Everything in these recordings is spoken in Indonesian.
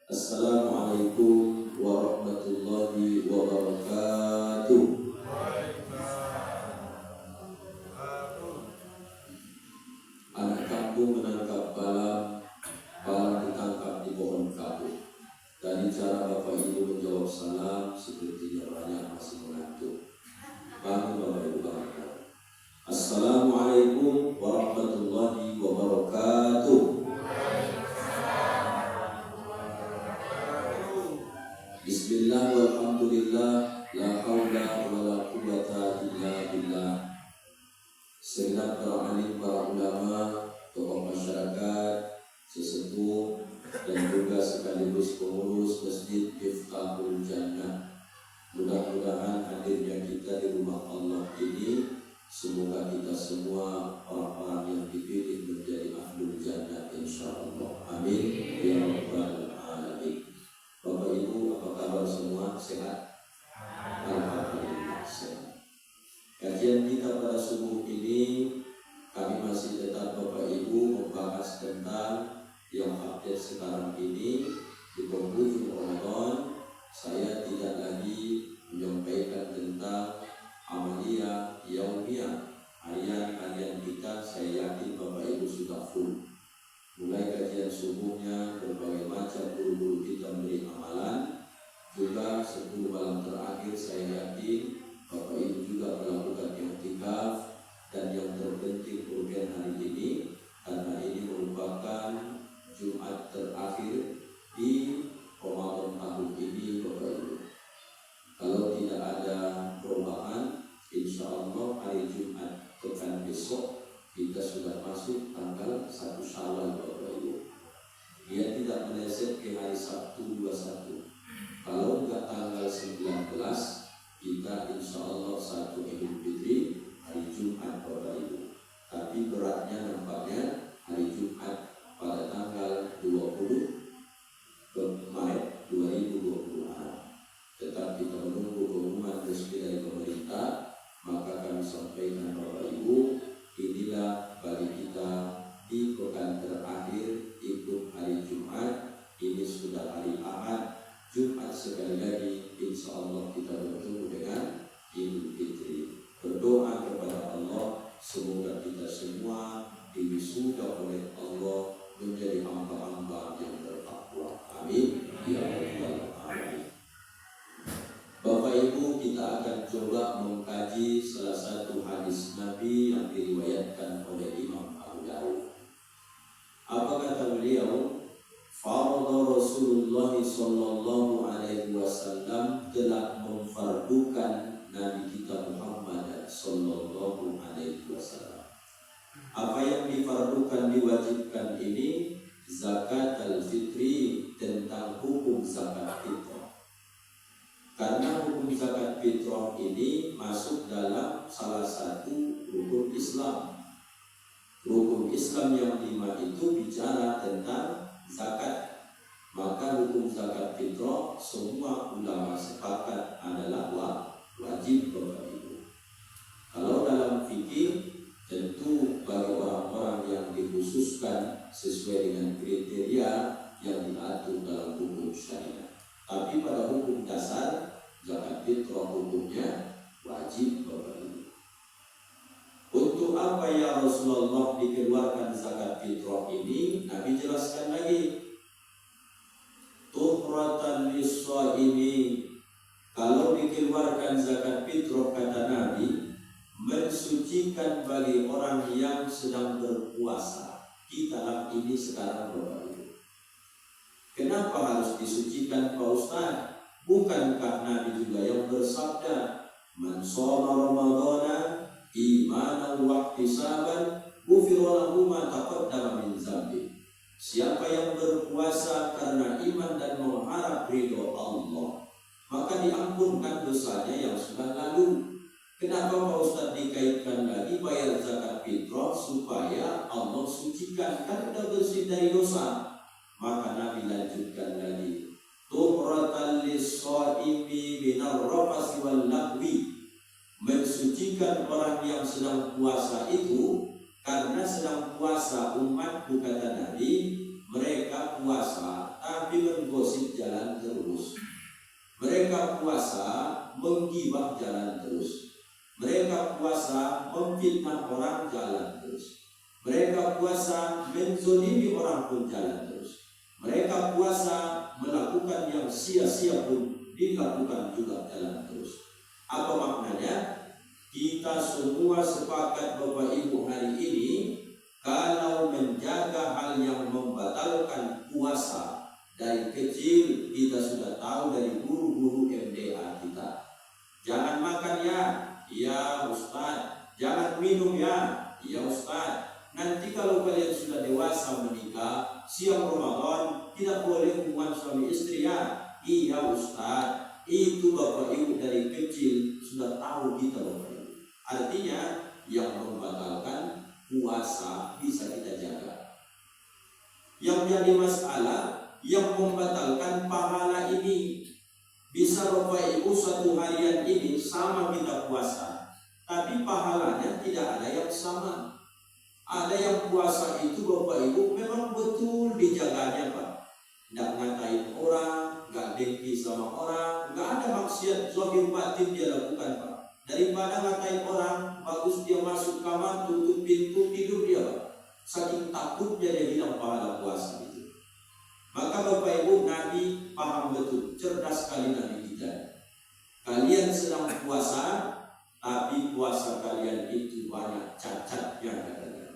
Assalamualaikum warahmatullahi wabarakatuh. Anak kampung menangkap balang, balang ditangkap di pohon kabu. Dari cara Bapak Ibu menjawab salam, sepertinya banyak masih mengantuk. Bangun Bapak Ibu bangga. Assalamualaikum warahmatullahi wabarakatuh. Bismillah walhamdulillah, la haula wa la quwwata illa billah. Segenap para alim, para ulama, tokoh masyarakat, sesepuh, dan juga sekaligus pengurus Masjid Miftahul Jannah. Mudah-mudahan hadirnya kita di rumah Allah ini, semoga kita semua orang-orang yang dipilih menjadi ahlul jannah insyaallah. Amin ya rabbal alamin. Bapak Ibu, apa kabar semua? Sehat? Alhamdulillah sehat. Kajian kita pada subuh ini, kami masih tetap Bapak Ibu membahas tentang yang update sekarang ini di penghujung Ramadan. Saya tidak lagi menyampaikan tentang amaliyah yaumiyah, harian kita. Saya yakin Bapak Ibu sudah full. Mulai kajian subuhnya, berbagai macam guru-guru kita memberi amalan. Juga 10 malam terakhir saya yakin Bapak Ibu juga melakukan i'tikaf. Dan yang terpenting urgen hari ini, karena ini merupakan Jumat terakhir di Ramadan tahun ini Bapak Ibu. Kalau tidak ada perubahan, insya Allah hari Jumat pekan besok kita sudah masuk tanggal 1 Syawal Bapak Ibu. Dia tidak meleset ke hari Sabtu 21. Kalau enggak tanggal 19, kita insya Allah 1 Idul Fitri hari Jumat Bapak Ibu. Tapi beratnya nampaknya hari Jumat pada tanggal 20 Maret 2026. Tetap kita menunggu pengumuman resmi dari pemerintah. Maka kami sampaikan Bapak Ibu, inilah bagi kita di pekan terakhir ikut hari Jumat. Ini sudah hari Ahad, Jumat sekali lagi insya Allah kita bertemu dengan Idul Fitri. Berdoa kepada Allah semoga kita semua diwisuda oleh Allah menjadi hamba-hamba yang bertakwa. Amin ya rabbal alamin. Bapak Ibu, kita akan coba mengkaji salah satu hadis Nabi yang diriwayatkan oleh Imam Abu Dawud. Apa kata beliau? Farada Rasulullah sallallahu alaihi wasallam, telah memfardukan Nabi kita Muhammad sallallahu alaihi wasallam. Apa yang difardukan, diwajibkan ini zakat al-fitri, tentang hukum zakat fitrah. Karena hukum zakat fitrah ini masuk dalam salah satu rukun Islam. Rukun Islam yang 5 itu bicara tentang zakat. Maka hukum zakat fitrah semua ulama sepakat adalah wajib Bapak Ibu. Kalau dalam fikih tentu bagi orang-orang yang dikhususkan sesuai dengan kriteria yang diatur dalam hukum syariat. Tapi pada hukum dasar zakat fitrah hukumnya wajib Bapak Ibu. Untuk apa ya Rasulullah dikeluarkan zakat fitrah ini? Nabi jelaskan lagi. Tuhratan lis-shaimi. Kalau dikeluarkan zakat fitrah kata Nabi, mensucikan bagi orang yang sedang berpuasa. Kita ini sekarang Bapak Ibu. Kenapa harus disucikan Pak Ustaz? Bukankah Nabi juga yang bersabda, man shoma ramadhana imanan wa ihtisaban ghufira lahu ma taqaddama min dzambi. Siapa yang berpuasa karena iman dan mengharap ridho Allah, maka diampunkan dosanya yang sudah lalu. Kenapa Pak Ustaz dikaitkan lagi bayar zakat fitrah supaya Allah sucikan? Kan sudah bersih dari dosa. Maka Nabi lanjutkan lagi, tuhratan lis-shaimi minar rafasi wal lagwi. Mensucikan orang yang sedang puasa itu, karena sedang puasa umatku kata Nabi, mereka puasa tapi menggosip jalan terus. Mereka puasa menggibah jalan terus. Mereka puasa memfitnah orang jalan terus. Mereka puasa menzolimi orang pun jalan terus. Mereka puasa melakukan yang sia-sia pun dilakukan juga jalan terus. Apa maknanya? Kita semua sepakat Bapak Ibu hari ini, kalau menjaga hal yang membatalkan puasa dari kecil, kita sudah tahu dari guru-guru MDA kita. Jangan makan ya Ustaz. Jangan minum ya Ustaz. Nanti kalau kalian sudah dewasa menikah, siang Ramadan tidak boleh hubungan suami istri ya. Iya Ustaz. Itu Bapak Ibu dari kecil sudah tahu kita Bapak Ibu. Artinya yang membatalkan puasa bisa kita jaga. Yang jadi masalah yang membatalkan pahala ini. Bisa Bapak Ibu satu harian ini sama kita puasa, tapi pahalanya tidak ada yang sama. Ada yang puasa itu Bapak Ibu memang betul dijaganya Pak. Tidak ngatain orang, nggak dengki sama orang, nggak ada maksiat zahir batin dia lakukan Pak. Daripada ngatain orang, bagus dia masuk kamar, tutup pintu, tidur dia Pak. Saking takutnya dia hilang pahala puasa itu. Maka Bapak Ibu, Nabi paham betul, cerdas sekali Nabi kita. Kalian sedang puasa, tapi puasa kalian itu banyak cacatnya katanya.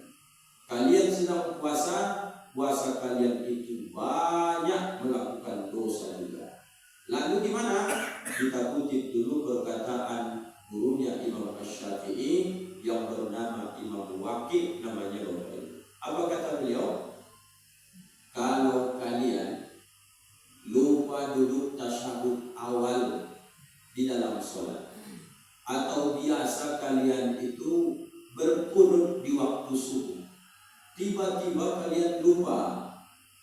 Kalian sedang puasa, puasa kalian itu banyak melakukan dosa juga. Lalu gimana? Kita kutip dulu perkataan gurunya Imam Asy-Syafi'i yang bernama Imam Waqi, namanya Bapak Ibu. Apa kata beliau? Kalau kalian lupa duduk tasyahud awal di dalam sholat, atau biasa kalian itu berqunut di waktu subuh, tiba-tiba kalian lupa,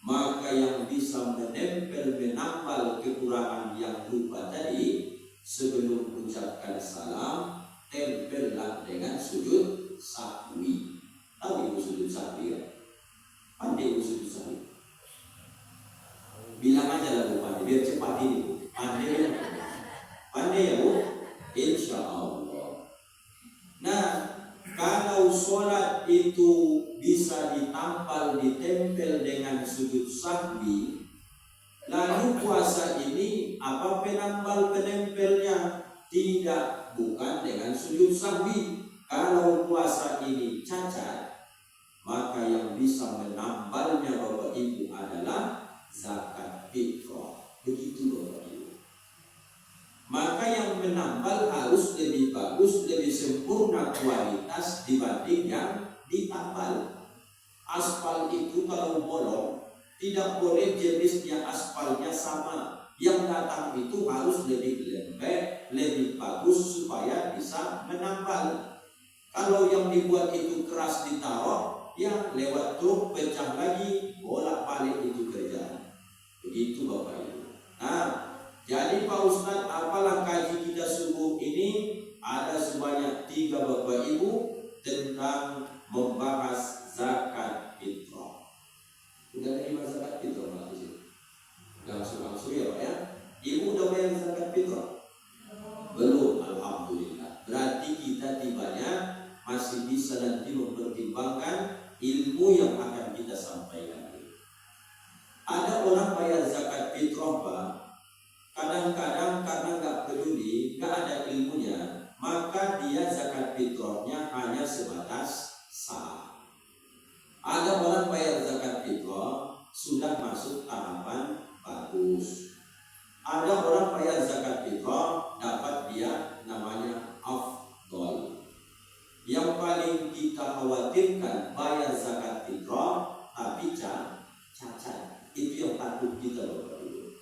maka yang bisa menambal kekurangan yang lupa tadi, sebelum ucapkan salam, tempellah dengan sujud sahwi. Tahu ibu sujud sahwi ya? Pandai ibu sujud sahwi? Bilang aja lah Bu pandai, biar cepat ini Bu. Pandai ya Bu? Insya Allah. Nah, kalau sholat itu bisa ditampal, ditempel dengan sujud sahwi, lalu puasa ini apa penambal penempelnya? Tidak, bukan dengan sujud sahwi. Kalau puasa ini cacat, maka yang bisa menambalnya Bapak Ibu adalah zakat fitrah. Begitu Bapak Ibu. Maka yang menambal harus lebih bagus, lebih sempurna kualitas dibanding yang ditambal. Aspal itu kalau bolong, tidak boleh jenisnya aspalnya sama. Yang datang itu harus lebih lembek, lebih bagus supaya bisa menambal. Kalau yang dibuat itu keras ditaruh, ya lewat truk pecah lagi, bolak-balik itu kerjaan. Begitu Bapak Ibu. Nah, jadi Pak Ustadz, apalah kaji kita subuh ini? Ada sebanyak 3 Bapak Ibu tentang membahas zakat fitrah. Udah terima zakat fitrah Pak di sini? Langsung ya Pak ya. Ibu udah bayar zakat fitrah? Belum, alhamdulillah. Berarti kita tibanya masih bisa nanti mempertimbangkan ilmu yang akan kita sampaikan. Ada orang bayar zakat fitrah Pak, kadang-kadang karena nggak peduli, nggak ada ilmunya, maka dia zakat fitrahnya hanya sebatas sah. Ada orang bayar zakat fitrah sudah masuk tahapan bagus. Ada orang bayar zakat fitrah dapat dia namanya afdol. Yang paling kita khawatirkan bayar zakat fitrah tapi cacat. Itu yang takut kita Bapak Ibu.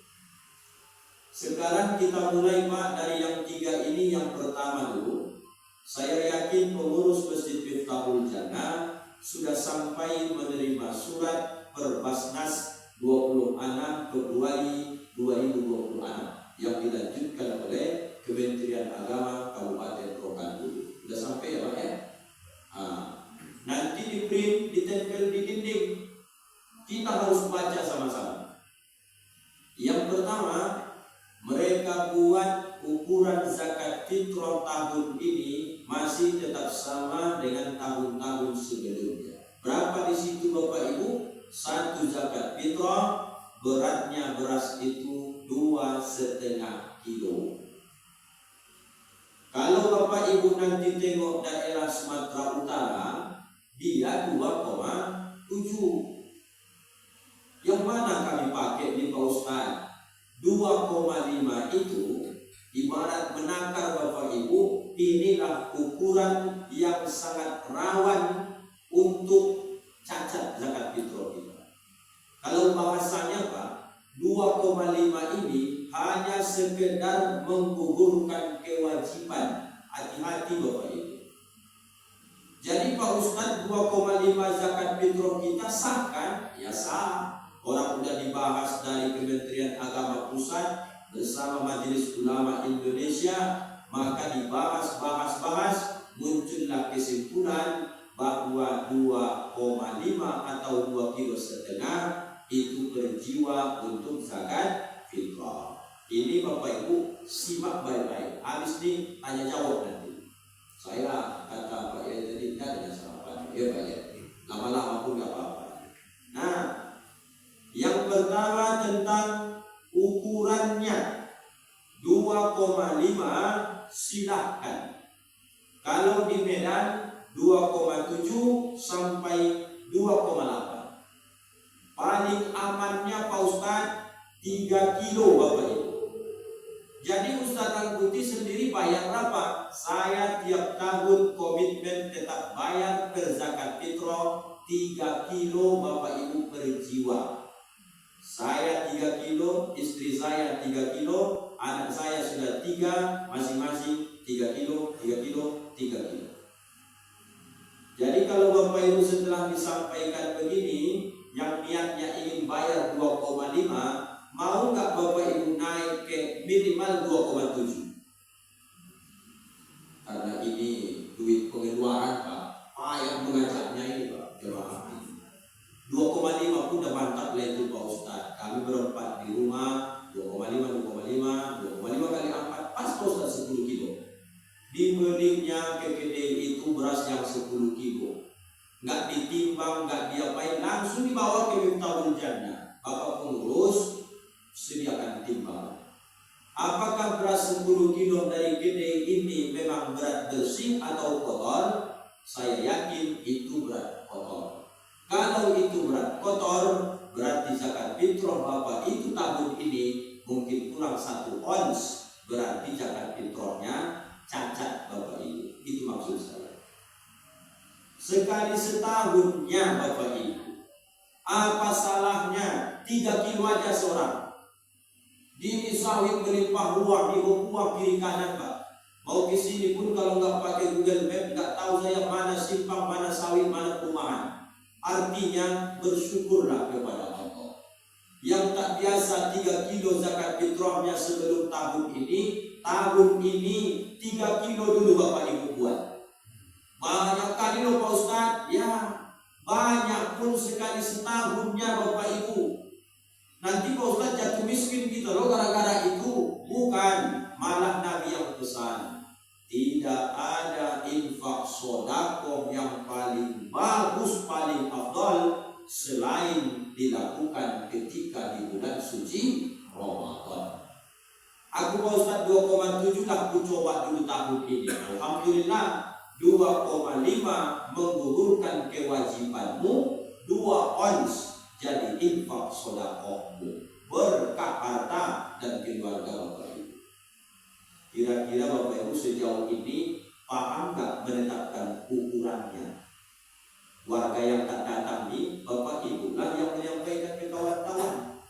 Sekarang kita mulai Pak dari yang 3 ini. Yang pertama dulu, saya yakin pengurus Masjid Miftahul Jannah sudah sampai menerima surat Perbasnas 26 Februari 2026 yang dilanjutkan oleh Kementerian Agama Kabupaten Rokan. Sudah sampai ya Pak ya? Nanti di print, ditempel di dinding. Kita harus baca sama-sama. saya buat ukuran zakat fitrah tahun ini masih tetap sama dengan tahun-tahun sebelumnya. Berapa di situ Bapak Ibu? Satu zakat fitrah beratnya beras itu 2,5 kilo. Kalau Bapak Ibu nanti tengok daerah Sumatera Utara, dia 2,7. Yang mana kami pakai di Pak Ustaz? 2,5 itu ibarat menakar Bapak Ibu, inilah ukuran yang sangat rawan untuk cacat zakat fitrah kita. Kalau bahasanya Pak, 2,5 ini hanya sekedar menggugurkan kewajiban. Hati-hati Bapak Ibu. Jadi Pak Ustaz, 2,5 zakat fitrah kita sah kan? Ya sah. Orang sudah dibahas dari Kementerian Agama Pusat bersama Majelis Ulama Indonesia, maka dibahas, muncullah kesimpulan bahwa 2,5 atau 2,5 kilo itu per jiwa untuk zakat fitrah. Ini Bapak Ibu simak baik-baik. Habis ini tanya jawab nanti. Saya kata Pak Yai tadi tidak ada salah. Ya Pak Yai. Lama-lama pun nggak apa-apa. Nah, yang pertama tentang ukurannya 2,5 silahkan. Kalau di Medan 2,7 sampai 2,8. Paling amannya Pak Ustadz 3 kilo Bapak Ibu. Jadi Ustadz Angkuti sendiri bayar berapa? Saya tiap tahun komitmen tetap bayar per zakat fitrah 3 kilo Bapak Ibu per jiwa. Saya 3 kilo, istri saya 3 kilo, anak saya sudah 3, masing-masing 3 kilo, 3 kilo, 3 kilo. Jadi kalau Bapak Ibu setelah disampaikan begini, yang niatnya ingin bayar 2,5, mau nggak Bapak Ibu naik ke minimal 2,7? Karena ini duit pengeluaran Pak, payah mengajaknya ini Pak, jemaah. 2,5 pun udah mantap lah itu Pak Ustadz. Kami berempat di rumah, 2,5 kali 4, pas Pak Ustadz 10 kilo. Dibelinya KKD itu beras yang 10 kilo. Nggak ditimbang, nggak diapain, langsung dibawa ke Miftahul Jannah. Bapak pengurus, sediakan timbang. Apakah beras 10 kilo dari KKD ini memang berat bersih atau kotor? Saya yakin itu berat kotor. Kalau itu berat kotor, berarti zakat fitrah Bapak itu tahun ini mungkin kurang 1 ons. Berarti zakat fitrahnya cacat Bapak Ibu. Itu maksud saya. Sekali setahunnya Bapak Ibu. Apa salahnya 3 kilo aja seorang. Di sawit melimpah ruah, di buah kiri kanan Pak. Mau ke sini pun kalau nggak pakai Google Map, nggak tahu saya mana simpang, mana sawit, mana perumahan. Artinya bersyukurlah kepada Allah. Yang tak biasa 3 kilo zakat fitrahnya sebelum tahun ini 3 kilo dulu Bapak Ibu buat. Banyak kali loh Pak Ustadz, ya banyak pun sekali setahunnya Bapak Ibu. Nanti Pak Ustadz jatuh miskin kita loh gara-gara itu. Bukan, malah Nabi yang pesan. Tidak ada infak sodakoh yang paling bagus, paling afdal selain dilakukan ketika di bulan suci Ramadan. Aku Pak Ustadz 2,7 lah aku coba dulu tahun ini. Alhamdulillah 2,5 menggugurkan kewajibanmu, 2 ons jadi infak sodakohmu, berkah harta dan keluarga Bapak Ibu. Kira-kira Bapak Ibu sejauh ini paham nggak menetapkan ukurannya? Warga yang tak datang ini Bapak Ibu lah yang menyampaikan ke kawan-kawan.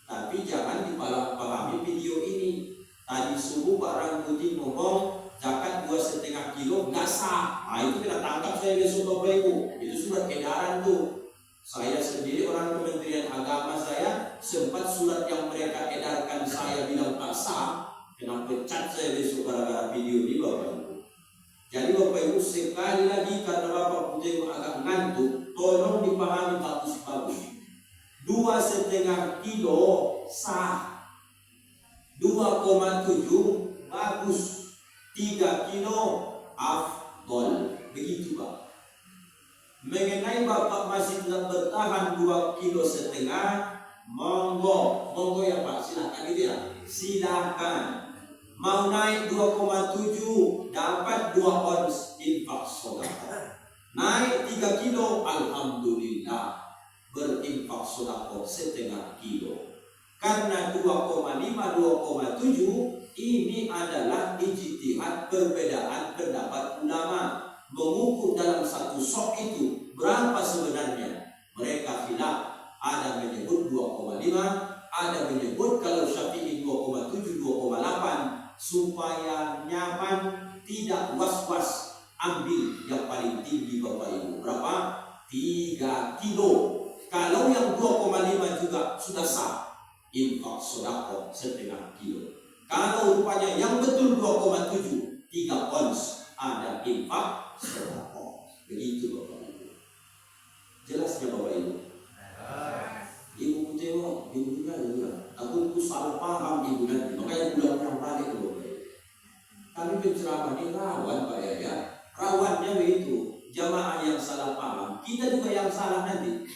Tapi jangan dipahami video ini. Tadi subuh Pak Rangkuti ngomong zakat 2,5 kilo nggak sah. Nah itu kita tangkap saya besok Bapak Ibu. Itu surat edaran tuh. Saya sendiri orang Kementerian Agama, saya sempat surat yang mereka edarkan saya bilang tak sah. Kenapa cat saya besok gara-gara video ini Bapak Ibu. Jadi Bapak Ibu sekali lagi karena Bapak Ibu agak ngantuk, tolong dipahami bagus-bagus. 2,5 kilo sah. 2,7 bagus, 3 kilo afdol. Begitu Pak. Mengenai Bapak masih tetap bertahan 2,5 kilo, monggo ya Pak, silakan gitu ya. Silakan. Mau naik 2,7 dapat 2 ons infak sedekah. Naik 3 kilo, alhamdulillah berinfak sedekah 0,5 kilo. Karena 2,5 2,7 ini adalah ijtihad, perbedaan pendapat ulama. Mengukur dalam satu sok itu berapa sebenarnya. Mereka khilaf, ada menyebut 2,5, ada menyebut kalau Syafi'i 2,7 2,8, supaya nyaman, tidak was-was, ambil yang paling tinggi Bapak Ibu. Berapa? 3 kilo. Kalau yang 2,5 juga sudah sah, infak sedekah 0,5 kilo. Kalau rupanya yang betul 2,7 3 ons, ada infak sedekah. Begitu Bapak Ibu. Jelasnya Bapak Ibu? Ibu tengok, ibunya juga. Aku salah paham ibu nanti, makanya pulang yang balik Bapak Ibu. Kami penceramah ini rawan Pak ya. Rawannya begitu. Jamaah yang salah paham, kita juga yang salah nanti.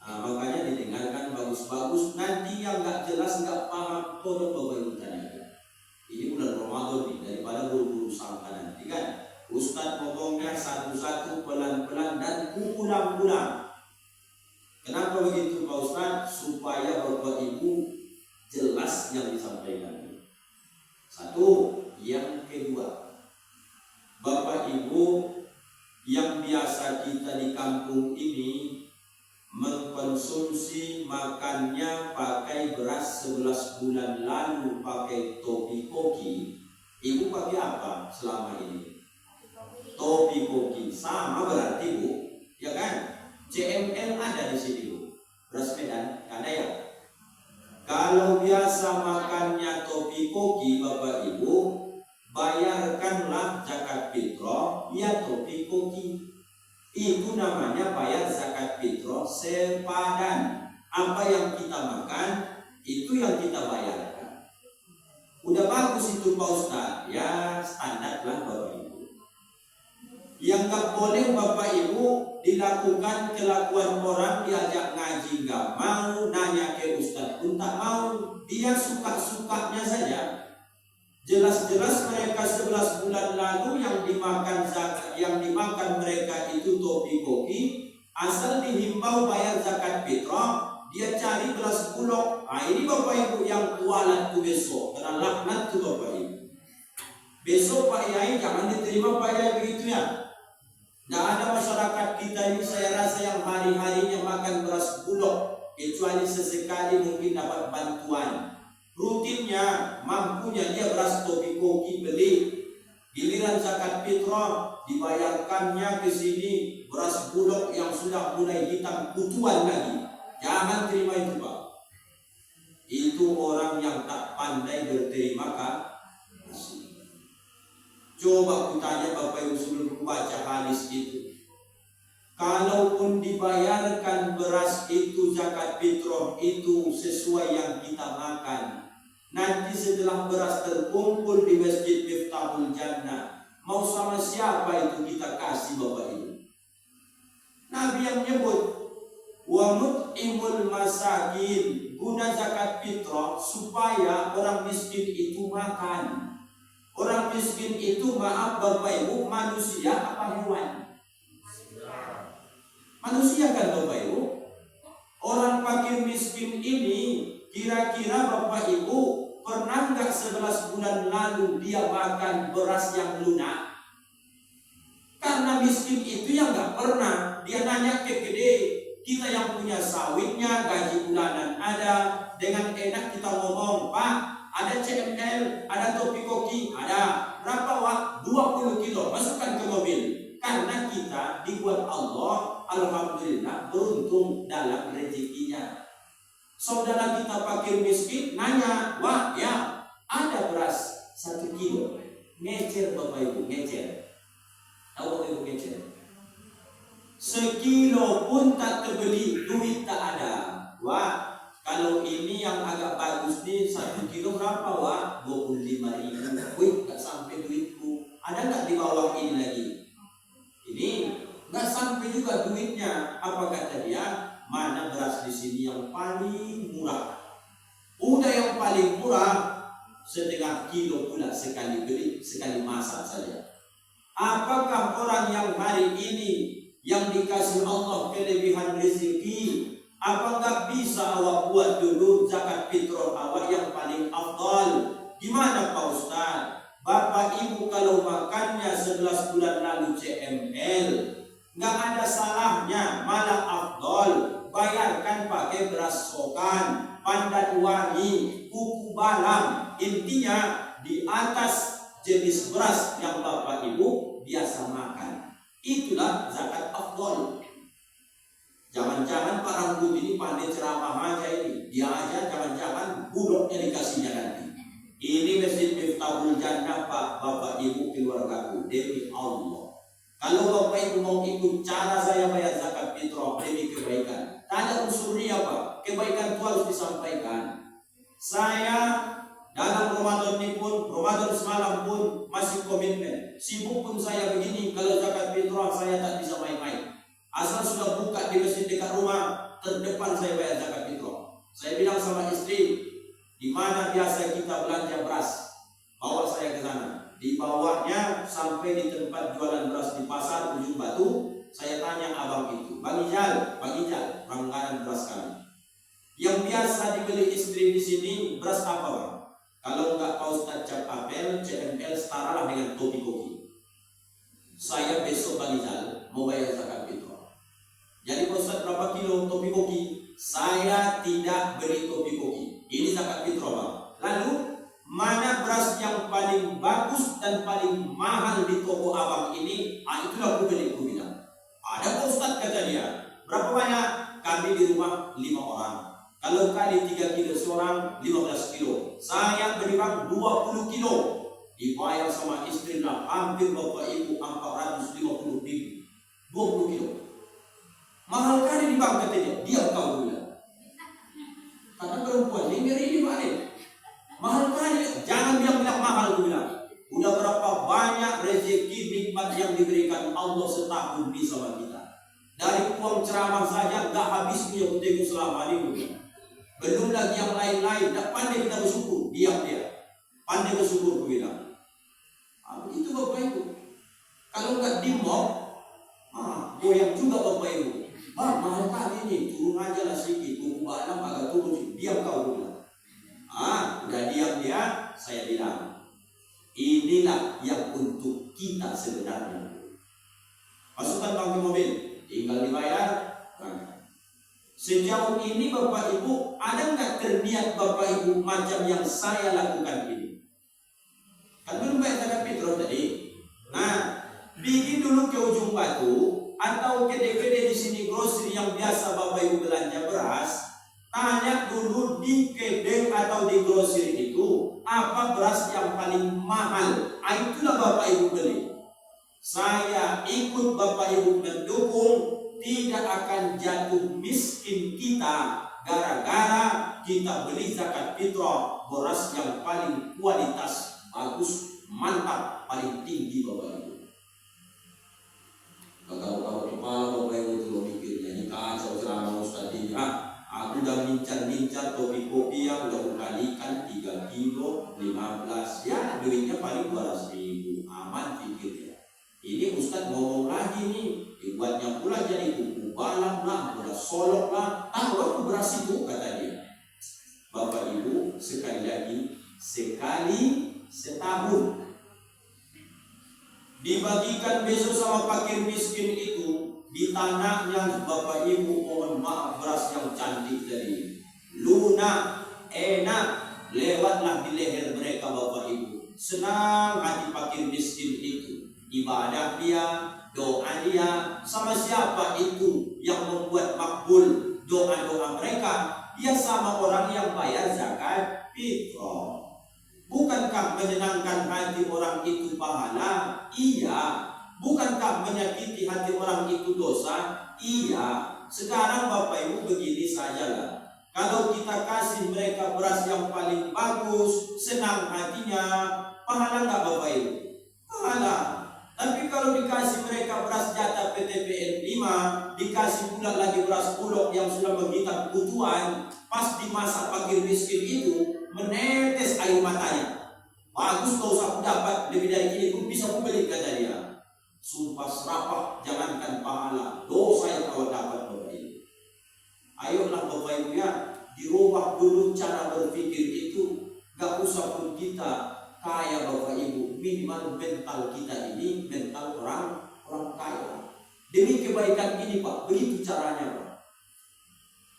Makanya didengarkan bagus-bagus. Nanti yang nggak jelas, nggak paham, tolong Bapak Ibu tanyakan. Ini bulan Ramadan nih, daripada buru-buru sangka nanti kan. Ustadz ngomongnya satu-satu, pelan-pelan, dan ulang-ulang. Kenapa begitu Pak Ustadz? Supaya Bapak Ibu jelas yang disampaikan. Satu. Yang kedua, Bapak Ibu yang biasa kita di kampung ini mengkonsumsi makannya pakai beras 11 bulan lalu, pakai topi koki. Ibu pakai apa selama ini? Topi koki. Sama berarti Bu, ya kan? CML ada di sini Bu. Beras Medan ada ya? Kalau biasa makannya topi koki Bapak Ibu, bayarkanlah zakat fitrah ya topi koki. Itu namanya bayar zakat fitrah sepadan. Apa yang kita makan, itu yang kita bayarkan. Udah bagus itu Pak Ustadz. Ya standar lah Bapak Ibu. Yang gak boleh Bapak Ibu dilakukan kelakuan orang diajak ngaji gak mau, nanya ke Ustadz pun tak mau. Dia suka-sukanya saja. Jelas-jelas mereka 11 bulan lalu yang dimakan zakat, yang dimakan mereka itu topi koki. Asal dihimbau bayar zakat fitrah, dia cari beras bulog. Ini Bapak Ibu yang kualat tuh besok, kena laknat tuh Bapak Ibu. Besok Pak Yai jangan diterima Pak Yai begitu ya. Tidak ada masyarakat kita ini saya rasa yang hari-harinya makan beras bulog, kecuali sesekali mungkin dapat bantuan. Rutinnya, mampunya dia beras topi koki beli. Giliran zakat fitrah dibayarkannya ke sini beras bulog yang sudah mulai hitam kutuan lagi. Jangan terima itu Pak. Itu orang yang tak pandai berterima kasih. Coba kutanya Bapak Ibu sebelum baca hadis itu. Kalaupun dibayarkan beras itu zakat fitrah itu sesuai yang kita makan, nanti setelah beras terkumpul di Masjid Miftahul Jannah, mau sama siapa itu kita kasih Bapak Ibu? Nabi yang menyebut wa mut'imul masakin, guna zakat fitrah supaya orang miskin itu makan. Orang miskin itu maaf Bapak Ibu manusia apa hewan? Manusia kan Bapak Ibu. Orang fakir miskin ini kira-kira Bapak Ibu pernah nggak 11 bulan lalu dia makan beras yang lunak? Karena miskin itu yang nggak pernah. Dia nanya ke gede, kita yang punya sawitnya, gaji bulanan ada, dengan enak kita ngomong, Pak, ada CML, ada topi koki, ada. Berapa Wak? 20 kilo, masukkan ke mobil. Karena kita dibuat Allah, alhamdulillah, beruntung dalam rezekinya. Saudara kita fakir miskin, nanya, Wak, ya, ada beras 1 kilo. Ngecer Bapak Ibu, ngecer. Tahu Bapak Ibu ngecer? Sekilo pun tak terbeli, duit tak ada. Wah, kalau ini yang agak bagus nih sini 1 kilo berapa Wak? 25.000. Wih, nggak sampai duitku. Ada nggak di bawah ini lagi? Ini nggak sampai juga duitnya. Apa kata dia? Mana beras di sini yang paling murah? Udah yang paling murah 1/2 kilo pula sekali beli, sekali masak saja. Apakah orang yang hari ini yang dikasih Allah kelebihan rezeki, apa nggak bisa awak buat dulu zakat fitrah awak yang paling afdal? Gimana Pak Ustaz? Bapak Ibu kalau makannya 11 bulan lalu CML, nggak ada salahnya, malah afdal. Bayarkan pakai beras sokan, pandan wangi, kuku balam. Intinya di atas jenis beras yang Bapak Ibu biasa makan. Itulah zakat afdal. Jangan-jangan Pak Rambut ini pandai ceramah aja ini. Dia aja jangan-jangan bulognya dikasihnya nanti. Ini Masjid Miftahul Jannah Pak, Bapak Ibu keluargaku, demi Allah. Kalau Bapak Ibu mau ikut cara saya bayar zakat fitrah demi kebaikan, tanya unsurnya Pak, kebaikan itu harus disampaikan. Saya dalam Ramadan ini pun, Ramadan semalam pun masih komitmen. Sibuk pun saya begini, kalau zakat fitrah saya tak bisa main-main. Asal sudah buka di masjid dekat rumah, terdepan saya bayar zakat fitrah. Saya bilang sama istri, di mana biasa kita belanja beras, bawa saya ke sana. Dibawanya sampai di tempat jualan beras di pasar Ujung Batu. Saya tanya abang itu, Bang Ijal, langganan beras kami. Yang biasa dibeli istri di sini beras apa Bang? Kalau enggak Pak Ustadz cap apel, CML setara lah dengan topi kopi. Saya besok Bang Ijal mau bayar zakat fitrah. Jadi Pak Ustadz berapa kilo topi kopi? Saya tidak beli topi kopi. Ini zakat fitrah Bang. Lalu mana beras yang paling bagus dan paling mahal di toko abang ini? Itulah aku beli, aku bilang. Ada Pak Ustadz kata dia. Berapa banyak? Kami di rumah 5 orang. Kalau kali 3 kilo seorang 15 kilo. Saya beri Bang 20 kilo. Dibayar sama istri lah hampir Bapak Ibu 450 ribu. 20 kilo. Mahal kali di Bang katanya. Diam kau bilang. Karena perempuan ini ngeri di mana? Mahal kali. Jangan bilang-bilang mahal aku bilang. Udah berapa banyak rezeki nikmat yang diberikan Allah setahun di sama kita. Dari uang ceramah saja gak habis punya tengok selama ini. Belum lagi yang lain-lain. Tak pandai kita bersyukur. Diam dia. Pandai bersyukur aku bilang. Itu Bapak Ibu. Kalau nggak dimok, goyang juga Bapak Ibu. Mahal kali ini. Turun aja lah sedikit. Kuku balam agak turun. Diam kau bilang. Udah diam dia. Saya bilang. Inilah yang untuk kita sebenarnya. Masukkan bangku mobil. Tinggal dibayar. Sejauh ini Bapak Ibu, ada nggak terniat Bapak Ibu macam yang saya lakukan ini? Kan belum bayar zakat fitrah tadi. Nah, bikin dulu ke Ujung Batu atau ke DPD di sini grocery yang biasa Bapak Ibu belanja beras. Tanya dulu di kedai atau di grocery itu apa beras yang paling mahal. Itulah Bapak Ibu beli. Saya ikut Bapak Ibu mendukung. Tidak akan jatuh miskin kita gara-gara kita beli zakat fitrah beras yang paling kualitas bagus, mantap, paling tinggi Bapak Ibu. Kalau kepala Bapak Ibu itu lo mikirnya ini kacau ceramah Ustaz ini. Aku udah mincar topi kopi yang udah kukalikan 3 kilo 15. Ya duitnya paling 200 ribu. Aman pikirnya. Ini Ustaz ngomong lagi nih. Dibuatnya pula jadi kuku balam lah, beras solok lah. Tahu aku beras itu kata dia. Bapak Ibu sekali lagi, sekali setahun dibagikan besok sama fakir miskin itu di tanahnya Bapak Ibu. Mohon maaf beras yang cantik tadi, lunak, enak, lewatlah di leher mereka Bapak Ibu. Senang hati fakir miskin itu. Ibadah dia, doa dia, sama siapa itu yang membuat makbul doa-doa mereka? Dia sama orang yang bayar zakat fitrah. Bukankah menyenangkan hati orang itu pahala? Iya. Bukankah menyakiti hati orang itu dosa? Iya. Sekarang Bapak Ibu begini sajalah. Kalau kita kasih mereka beras yang paling bagus, senang hatinya, pahala nggak Bapak Ibu? Pahala. Tapi kalau dikasih mereka beras jatah PTPN 5, dikasih pula lagi beras bulog yang sudah menghitam kebutuhan, pas dimasak fakir miskin itu menetes air matanya. Bagus kau usah dapat lebih dari ini pun bisa membeli, kata dia. Sumpah serapah, jangankan pahala, dosa yang kau dapat Bapak Ibu. Ayolah Bapak Ibu ya, dirubah dulu cara berpikir itu. Gak usah pun kita kaya Bapak Ibu, minimal mental kita ini mental orang kaya. Demi kebaikan ini Pak, begitu caranya Pak.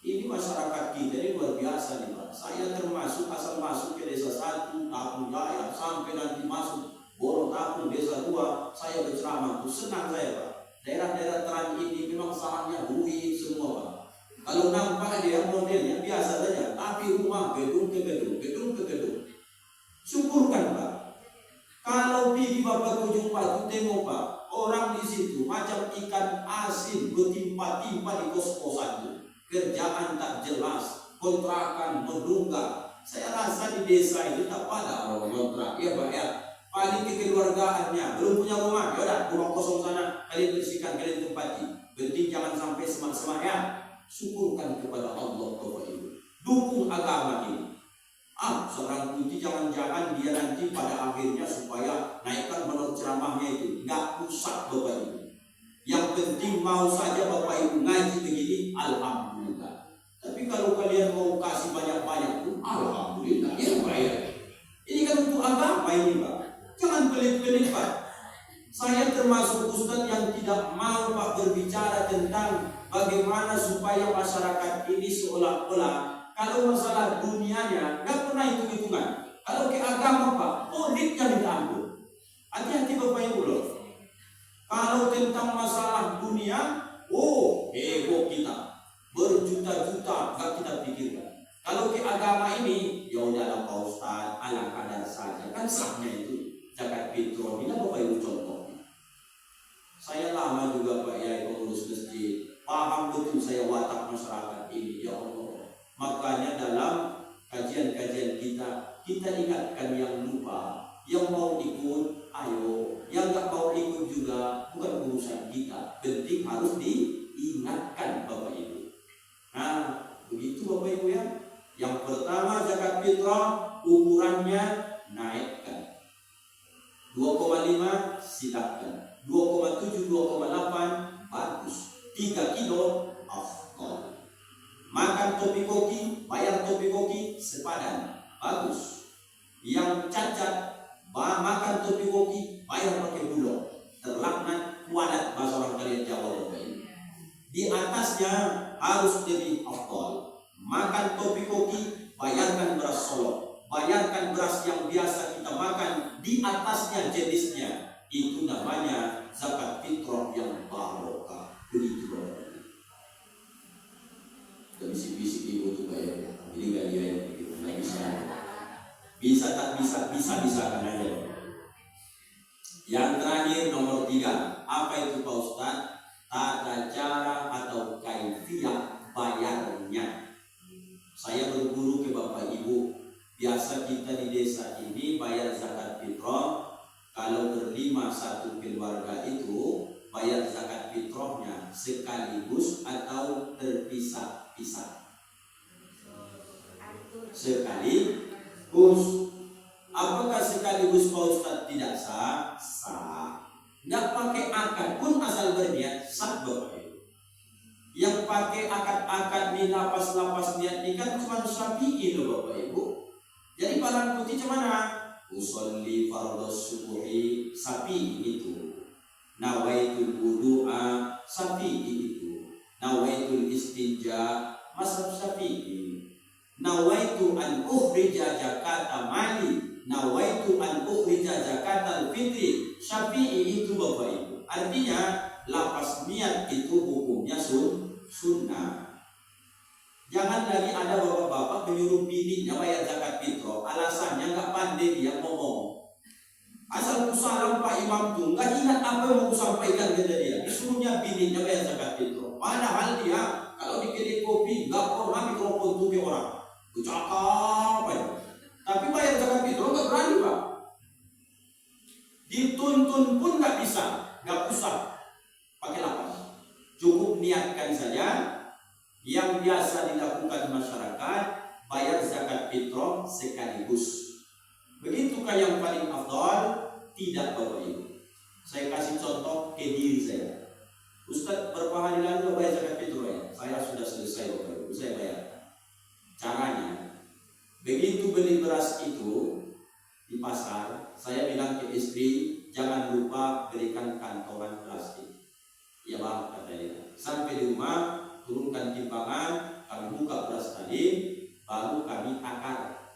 Ini masyarakat kita ini luar biasa nih Pak. Saya termasuk asal masuk ke desa 1, Tapung Jaya, sampai nanti masuk Boro Tapung desa 2, saya berceramah, senang saya Pak. Daerah-daerah terang ini memang sarangnya duit semua Pak. Kalau nampak dia modelnya biasa saja, tapi rumah gedung ke gedung, gedung ke gedung. Syukurkan Pak. Kalau pergi Bapak ke ujung Batu, tengok Pak, orang di situ macam ikan asin bertimpa-timpa di kos-kosan. Kerjaan tak jelas, kontrakan menunggak. Saya rasa di desa ini tak ada orang kontrak, ya Pak ya. Paling kekeluargaannya belum punya rumah, ya udah rumah kosong sana kalian bersihkan, kalian tempati. Penting jangan sampai semak-semak ya. Syukurkan kepada Allah Bapak Ibu. Dukung agama ini. Seorang putih jangan-jangan dia nanti pada akhirnya supaya naikkan menurut ceramahnya itu nggak rusak Bapak Ibu. Yang penting mau saja Bapak Ibu ngaji begini, alhamdulillah. Tapi kalau kalian mau kasih banyak-banyak pun, alhamdulillah. Ya Pak ya. Ini kan untuk agama ini Pak. Jangan pelit-pelit Pak. Saya termasuk ustadz yang tidak mau Pak berbicara tentang bagaimana supaya masyarakat ini seolah-olah kalau masalah dunianya nggak pernah hitung-hitungan. Kalau ke agama Pak, auditnya minta ampun. Hati-hati Bapak Ibu loh. Kalau tentang masalah dunia, heboh kita, berjuta-juta nggak kita pikirkan. Kalau ke agama ini, ya udahlah Pak Ustadz, ala kadar saja. Kan sahnya itu zakat fitrah. Ini Bapak Ibu contoh. Saya lama juga Pak Yai pengurus masjid, paham betul saya watak masyarakat ini, ya Allah. Makanya dalam kajian-kajian kita ingatkan yang lupa, yang mau ikut, ayo, yang nggak mau ikut juga bukan urusan kita. Penting harus diingatkan Bapak Ibu. Nah, begitu Bapak Ibu ya. Yang pertama zakat fitrah ukurannya naikkan. 2,5 silakan. 2,7, 2,8 bagus. 3 kilo afdal. Makan topi koki, bayar topi koki sepadan, bagus. Yang cacat, makan topi koki, bayar pakai bulog, terlaknat, kualat bahasa orang kalian Jawa Bapak ini. Di atasnya harus lebih afdal. Makan topi koki, bayarkan beras solok, bayarkan beras yang biasa kita makan, di atasnya jenisnya. Itu namanya zakat fitrah yang barokah. Begitu Bapak. Bisik-bisik ibu tuh bayar. Ini gak dia yang begitu. Nah, bisa tak bisa kan aja. Yang terakhir nomor 3. Apa itu Pak Ustadz? Tata cara atau kaifiyah bayarnya. Saya berguru ke Bapak Ibu. Biasa kita di desa ini bayar zakat fitrah. Kalau berlima satu keluarga itu bayar zakat fitrahnya sekaligus atau terpisah-pisah. Sekaligus. Apakah sekaligus Pak Ustadz tidak sah? Sah. Nggak pakai akad pun asal berniat sah Bapak Ibu. Yang pakai akad-akad nih lapas-lapas niat ini kan cuma Syafi'i loh Bapak Ibu. Jadi barang putih cemana? Usolli fardhos subuhi Syafi'i itu. Nawaitul wudu'a Syafi'i itu. Nawaitul istinja mazhab Syafi'i. Nawaitu an ukhrija zakata mali. Nawaitu an ukhrija zakatal fitri. Syafi'i itu Bapak Ibu. Artinya lapas niat itu hukumnya sunnah. Jangan lagi ada bapak-bapak menyuruh bininya bayar zakat fitrah. Alasannya nggak pandai dia ngomong. Asal kusalam Pak Imam tuh nggak ingat apa yang mau kusampaikan ke dia. Disuruhnya bininya bayar zakat fitrah. Padahal dia kalau Kalau di kedai kopi nggak pernah mikrofon tuh orang, cakap aja. Tapi bayar zakat fitrah nggak berani Pak. Dituntun pun nggak bisa, nggak usah pakai lapas. Cukup niatkan saja yang biasa dilakukan masyarakat, bayar zakat fitrah sekaligus. Begitukah yang paling afdal? Tidak Bapak Ibu. Saya kasih contoh ke diri saya. Ustadz berapa hari lalu bayar zakat fitrah ya? Saya sudah selesai Bapak Ibu, saya bayar. Caranya, begitu beli beras itu di pasar, saya bilang ke istri, jangan lupa berikan kantongan plastik. Ya Bang, kata dia. Sampai di rumah, turunkan timbangan, kami buka beras tadi, baru kami takar.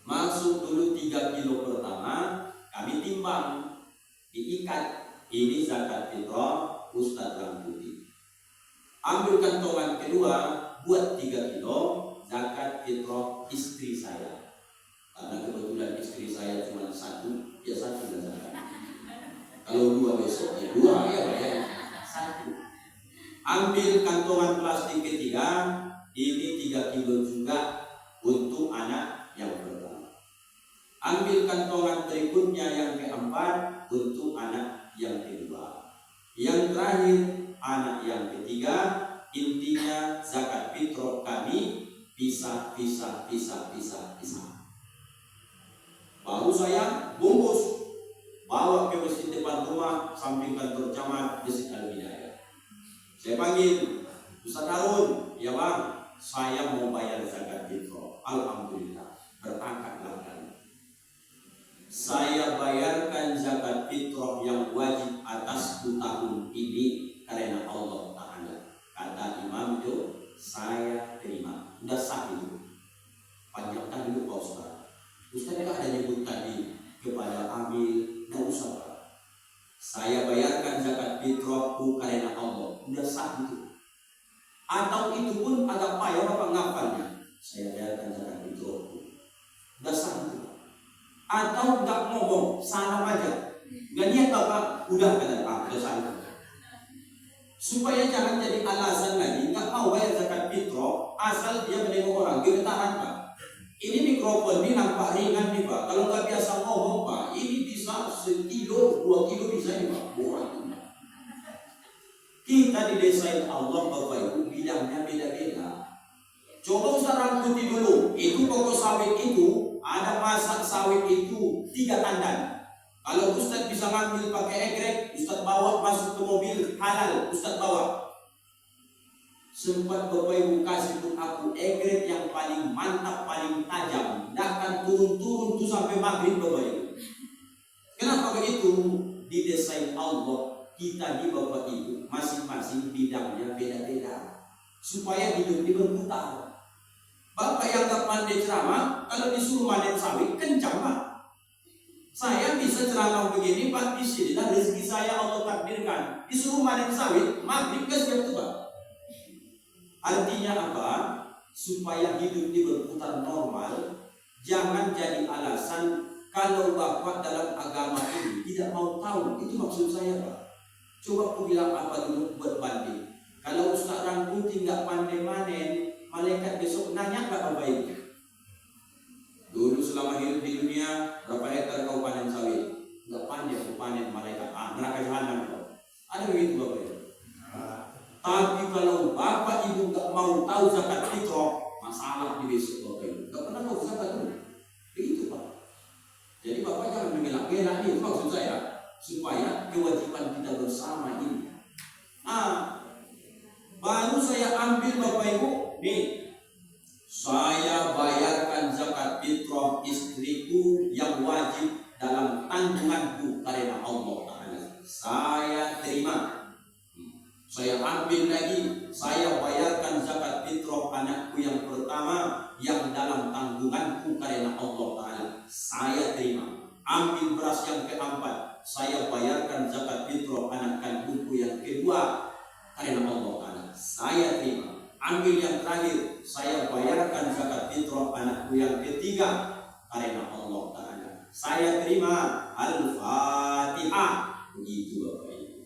Masuk dulu 3 kilo pertama, kami timbang, diikat. Ini zakat fitrah Ustadz Rambuti. Ambil kantongan kedua, buat 3 kilo, zakat fitrah istri saya. Karena kebetulan istri saya cuma satu, ya satu dan zakat. Kalau 2 besok, ya 2 ya bayar 1. Ambil kantongan plastik ketiga, ini 3 kilo juga untuk anak yang pertama. Ambil kantongan berikutnya yang keempat untuk anak yang kedua. Yang terakhir anak yang ketiga. Intinya zakat fitrah kami pisah. Baru saya bungkus, bawa ke masjid depan rumah, samping kantor camat Masjid Al-Hidayah. Saya panggil Ustaz Harun, ya Bang, saya mau bayar zakat fitrah. Alhamdulillah, berangkatlah kami. Saya bayarkan zakat fitrah yang wajib atasku tahun ini karena Allah Ta'ala. Kata imam itu, saya terima. Udah sah itu. Panjangkan dulu Pak Ustaz. Ustaz nggak ada nyebut tadi kepada amil, nggak usah Pak. Saya bayarkan zakat fitrahku karena Allah. Udah sah itu. Atau itu pun agak payah Bapak ngapalnya. Saya bayarkan zakat fitrahku. Udah sah itu. Atau nggak ngomong, salam aja. Nggak niat Bapak, udah kata Pak, udah sah itu. Supaya jangan jadi alasan lagi nggak mau bayar zakat fitrah asal dia menengok orang gemetaran Pak. Ini mikrofon ini nampak ringan nih Pak. Kalau nggak biasa ngomong Pak, ini bisa 1 kilo, 2 kilo bisa nih Pak. Kita didesain Allah Bapak Ibu bidangnya beda-beda. Coba Ustaz Rambuti dulu, itu pokok sawit itu ada masak sawit itu 3 tandan. Kalau Ustaz bisa ngambil pakai egrek, Ustaz bawa masuk ke mobil halal, Ustaz bawa. Sempat Bapak Ibu kasih untuk aku egrek yang paling mantap, paling tajam, tidak akan turun-turun tuh sampai maghrib Bapak Ibu. Kenapa begitu? Didesain Allah, kita di Bapak Ibu masing-masing bidangnya beda-beda, supaya hidup ini berputar. Bapak yang tak pandai ceramah, kalau disuruh panen sawit kencang Pak. Saya bisa ceramah begini Pak, disinilah rezeki saya Allah takdirkan. Disuruh panen sawit, maghrib ke siap tuh Pak. Artinya apa? Supaya hidup ini berputar normal. Jangan jadi alasan kalau Bapak dalam agama ini tidak mau tahu. Itu maksud saya Pak. Coba aku bilang apa dulu buat banding. Kalau Ustaz Rambuti nggak pandai panen, malaikat besok nanya nggak Bapak Ibu? Dulu selama hidup di dunia berapa hektar kau panen sawit? Nggak pandai aku panen, malaikat neraka jahanam kau. Ada begitu Bapak Ibu? Tapi kalau Bapak Ibu nggak mau tahu zakat fitrah, masalah di besok Bapak Ibu. Nggak pernah tahu zakat dulu. Begitu Pak. Jadi Bapak jangan mengelak-elak itu maksud saya, supaya kewajiban kita bersama ini. Baru saya ambil Bapak Ibu, nih saya bayarkan zakat fitrah istriku yang wajib dalam tanggunganku karena Allah Ta'ala. Saya terima. Saya ambil lagi, saya bayarkan zakat fitrah anakku yang pertama yang dalam tanggunganku karena Allah Ta'ala. Saya terima. Ambil beras yang keempat, saya bayarkan zakat fitrah anak kandungku yang kedua karena Allah Ta'ala. Saya terima. Ambil yang terakhir, saya bayarkan zakat fitrah anakku yang ketiga karena Allah Ta'ala. Saya terima. Al-Fatihah. Begitu Bapak Ibu.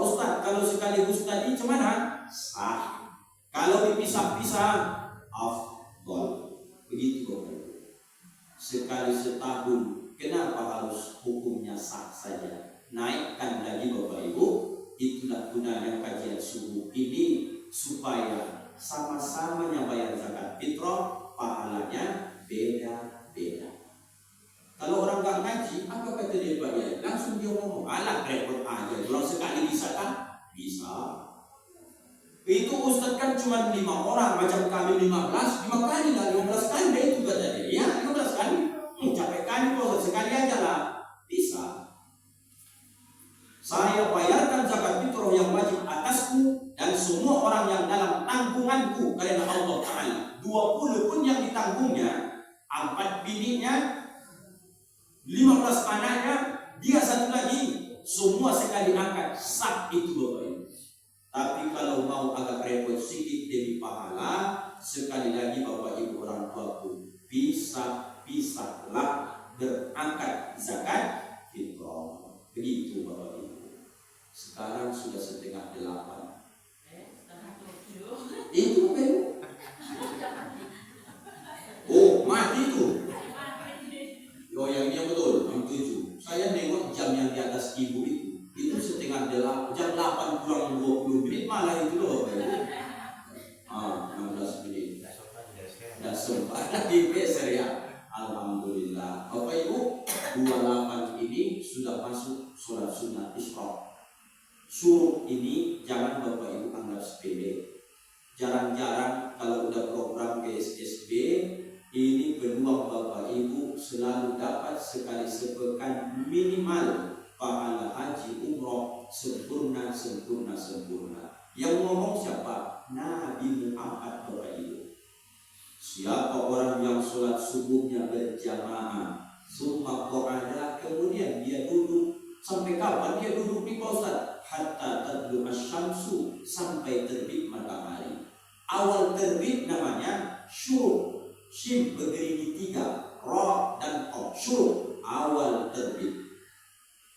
Pak Ustaz, kalau sekaligus tadi gimana? Sah. Kalau dipisah-pisah, afdal. Begitu Bapak Ibu. Sekali setahun, kenapa harus hukumnya sah saja? Naikkan lagi Bapak Ibu. Itulah gunanya kajian subuh ini, supaya sama-samanya bayar zakat fitrah, pahalanya beda-beda. Kalau orang nggak ngaji, apa kata dia Pak Yai? Langsung dia ngomong, alah repot aja, orang sekali bisa kan? Bisa. Itu Ustaz kan cuma 5 orang, macam kami 15 kali lah, 15 kali deh itu kata dia. Ya 15 kali, capek kali Ustaz, sekali aja lah. Bisa. Saya bayarkan zakat fitrah yang wajib atasku dan semua orang yang dalam tanggunganku karena Allah Ta'ala. 20 pun yang ditanggungnya, 4 bininya, 15 anaknya, dia satu lagi, semua sekali angkat, sah itu Bapak Ibu. Tapi kalau mau agak repot sedikit demi pahala, sekali lagi Bapak Ibu orang tuaku, pisah-pisahlah berangkat zakat fitrah. Begitu Bapak Ibu. Sekarang sudah 7:30. Itu Bapak Ibu. Oh, mati itu. Oh, yang ini betul, jam 7. Saya nengok jam yang di atas ibu itu 7:30, jam 8 kurang 20 menit malah itu loh. 16 menit. Tidak sempat lagi geser ya. Alhamdulillah. Bapak Ibu, 28 ini sudah masuk sholat sunnah isyraq. Suruh ini jangan Bapak Ibu anggap sepele. Jarang-jarang kalau udah program ke SSB, ini peluang Bapak Ibu selalu dapat sekali sepekan minimal pahala haji umroh sempurna. Yang ngomong siapa? Nabi Muhammad Bapak Ibu. Siapa orang yang sholat subuhnya berjamaah, summa qa'ada, kemudian dia duduk, sampai kapan dia duduk di Ustaz? Hatta tadlu asy-syamsu, sampai terbit matahari. Awal terbit namanya syuruk. Shin berdiri 3, ra dan qaf. Syuruk, awal terbit.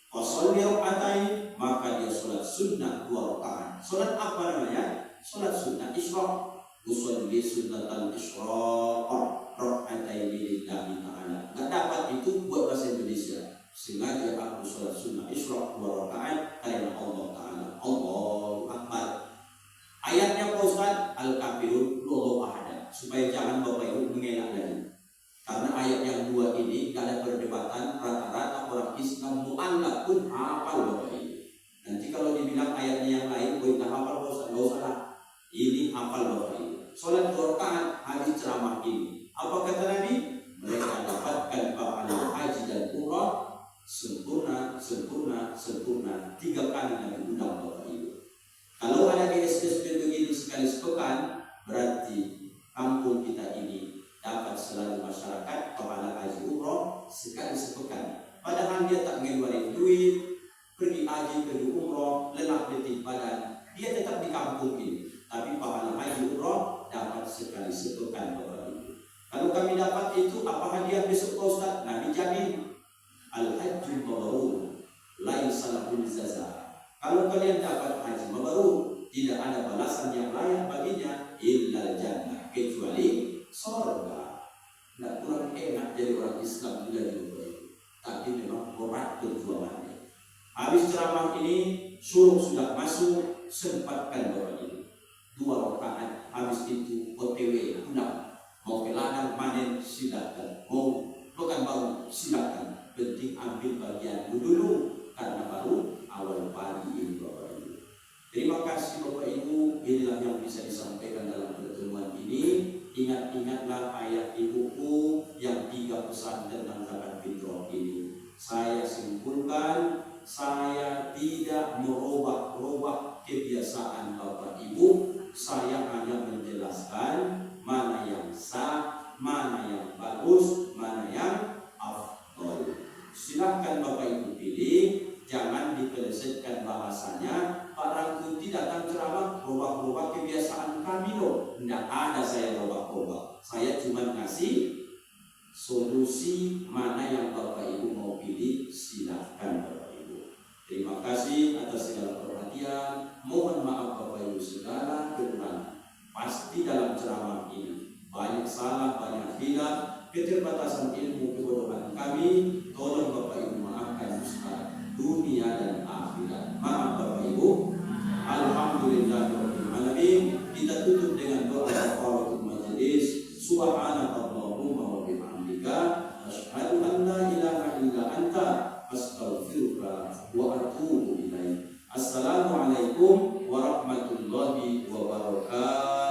Fasholli rak'atain, maka dia sholat sunnah 2 rakaat. Sholat apa namanya? Sholat sunnah isyraq. Usolli sunnatal isyraq rak'atain lillahi ta'ala. Nggak dapat itu buat bahasa Indonesia. Sengaja aku sholat sunnah isyraq 2 rakaat karena Allah Ta'ala. Allahu Akbar. Ayatnya Pak Ustaz, Al-Kafirun, Allahu Ahad. Supaya jangan Bapak Ibu mengelak lagi. Karena ayat yang 2 ini gak ada perdebatan, rata-rata orang Islam mu'allaf pun hafal Bapak Ibu. Nanti kalau dibilang ayatnya yang lain, boleh tak hafal Pak Ustaz? Gak usah lah. Ini hafal Bapak Ibu. Sholat 2 rakaat hadis ceramah ini. Apa kata Nabi? Mereka dapatkan pahala haji dan umrah sempurna. 3 kali Nabi undang Bapak Ibu. Kalau ada di SSB begini sekali sepekan, berarti kampung kita ini dapat selalu masyarakat pahala haji umroh sekali sepekan. Padahal dia tak ngeluarin duit, pergi haji, pergi umroh, lelah letih badan, dia tetap di kampung ini. Tapi pahala haji umroh dapat sekali sepekan Bapak Ibu. Kalau kami dapat itu, apa hadiah besok Pak Ustaz? Nabi jamin al-hajjul mabrur laisa lahu jazaa. Kalau kalian dapat haji mabrur, tidak ada balasan yang layak baginya illa jannah, kecuali surga. Tidak kurang enak jadi orang Islam juga juga. Tapi memang berat perjuangannya. Habis ceramah ini, suruh sudah masuk, sempatkan Bapak Ibu 2 rakaat. Habis itu OTW pulang. Mau ke ladang panen silakan, mau pekan baru silakan. Penting ambil bagian dulu karena baru awal pagi ini Bapak Ibu. Terima kasih Bapak Ibu, inilah yang bisa disampaikan dalam pertemuan ini. Ingat-ingatlah ayat ibuku yang 3 pesan tentang zakat fitrah ini. Saya simpulkan, saya tidak merubah kebiasaan Bapak Ibu. Saya hanya menjelaskan mana yang sah, mana yang bagus, mana yang afdol. Silahkan Bapak Ibu pilih, jangan dipelesetkan bahasanya. Pak Rangkuti datang ceramah, robah-robah kebiasaan kami loh. Tidak ada saya robah-robah. Saya cuma ngasih solusi mana yang Bapak Ibu mau pilih, silahkan Bapak Ibu. Terima kasih atas segala perhatian. perhatian, mohon maaf Bapak Ibu segala kekurangan. Pasti dalam ceramah ini banyak salah, banyak hilaf, keterbatasan ilmu, kebodohan kami. Tolong Bapak Ibu maafkan Ustaz, dunia dan akhirat. Maaf Bapak Ibu. Alhamdulillahirabbil alamin. Kita tutup dengan doa kafaratul majelis. Subhanakallahumma wa bihamdika asyhadu an la ilaha illa anta astaghfiruka wa atubu ilaik. Assalamualaikum warahmatullahi wabarakatuh.